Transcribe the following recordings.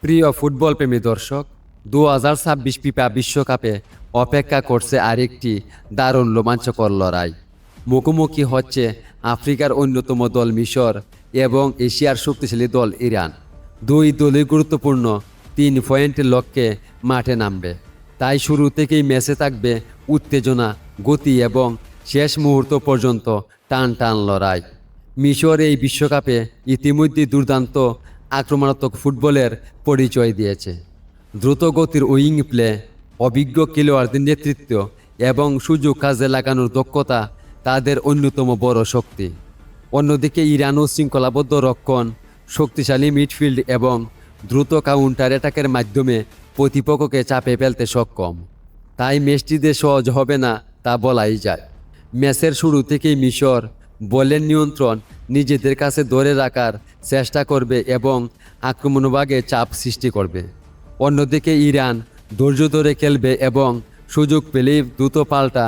প্রিয় ফুটবল প্রেমী দর্শক, 2026 ফিফা বিশ্বকাপে অপেক্ষা করছে আরেকটি দারুণ রোমাঞ্চকর লড়াই। মুখোমুখি হচ্ছে আফ্রিকার অন্যতম দল মিশর এবং এশিয়ার শক্তিশালী দল ইরান। দুই দলই গুরুত্বপূর্ণ 3 পয়েন্টের লক্ষ্যে মাঠে নামবে। তাই শুরু থেকেই ম্যাচে থাকবে উত্তেজনা, গতি এবং শেষ মুহূর্ত পর্যন্ত টান টান লড়াই। মিশর এই বিশ্বকাপে ইতিমধ্যে দুর্দান্ত আক্রমণাত্মক ফুটবলের পরিচয় দিয়েছে। দ্রুত গতির উইং প্লে, অভিজ্ঞ খেলোয়াড়দের নেতৃত্ব এবং সুযোগ কাজে লাগানোর দক্ষতা তাদের অন্যতম বড় শক্তি। অন্যদিকে ইরানও শৃঙ্খলাবদ্ধ রক্ষণ, শক্তিশালী মিডফিল্ড এবং দ্রুত কাউন্টার অ্যাটাকের মাধ্যমে প্রতিপক্ষকে চাপে ফেলতে সক্ষম। তাই ম্যাচটি যে সহজ হবে না তা বলাই যায়। ম্যাচের শুরু থেকেই মিশর বলের নিয়ন্ত্রণ নিজেদের কাছে ধরে রাখার চেষ্টা করবে এবং আক্রমণভাগে চাপ সৃষ্টি করবে। অন্যদিকে ইরান ধৈর্য ধরে খেলবে এবং সুযোগ পেলেই দ্রুত পাল্টা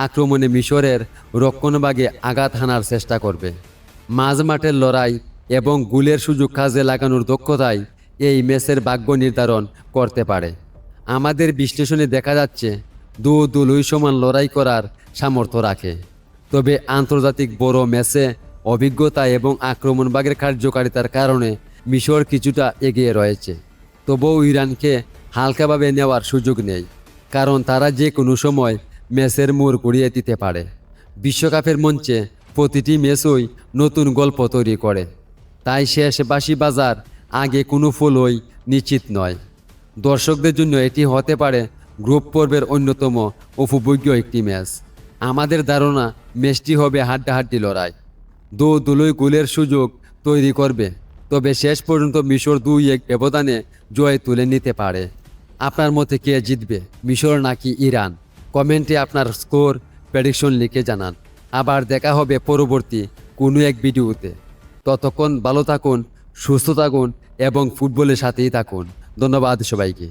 আক্রমণে মিশরের রক্ষণভাগে আঘাত হানার চেষ্টা করবে। মাঝমাঠের লড়াই এবং গোলের সুযোগ কাজে লাগানোর দক্ষতাই এই ম্যাচের ভাগ্য নির্ধারণ করতে পারে। আমাদের বিশ্লেষণে দেখা যাচ্ছে দলই সমান লড়াই করার সামর্থ্য রাখে। তবে আন্তর্জাতিক বড় ম্যাচে অভিজ্ঞতা এবং আক্রমণভাগের কার্যকারিতার কারণে মিশর কিছুটা এগিয়ে রয়েছে। তবুও ইরানকে হালকাভাবে নেওয়ার সুযোগ নেই, কারণ তারা যে কোনো সময় ম্যাচের মোড় ঘুরিয়ে দিতে পারে। বিশ্বকাপের মঞ্চে প্রতিটি ম্যাচই নতুন গল্প তৈরি করে, তাই শেষ বাঁশি বাজার আগে কোনো ফলই নিশ্চিত নয়। দর্শকদের জন্য এটি হতে পারে গ্রুপ পর্বের অন্যতম উপভোগ্য একটি ম্যাচ। আমাদের ধারণা ম্যাচটি হবে হাড্ডাহাড্ডি লড়াই। দলই গোলের সুযোগ তৈরি করবে, তবে শেষ পর্যন্ত মিশর 2-1 ব্যবধানে জয় তুলে নিতে পারে। আপনার মতে কে জিতবে, মিশর নাকি ইরান? কমেন্টে আপনার স্কোর প্রেডিকশন লিখে জানান। আবার দেখা হবে পরবর্তী কোনো এক ভিডিওতে। ততক্ষণ ভালো থাকুন, সুস্থ থাকুন এবং ফুটবলের সাথেই থাকুন। ধন্যবাদ সবাইকে।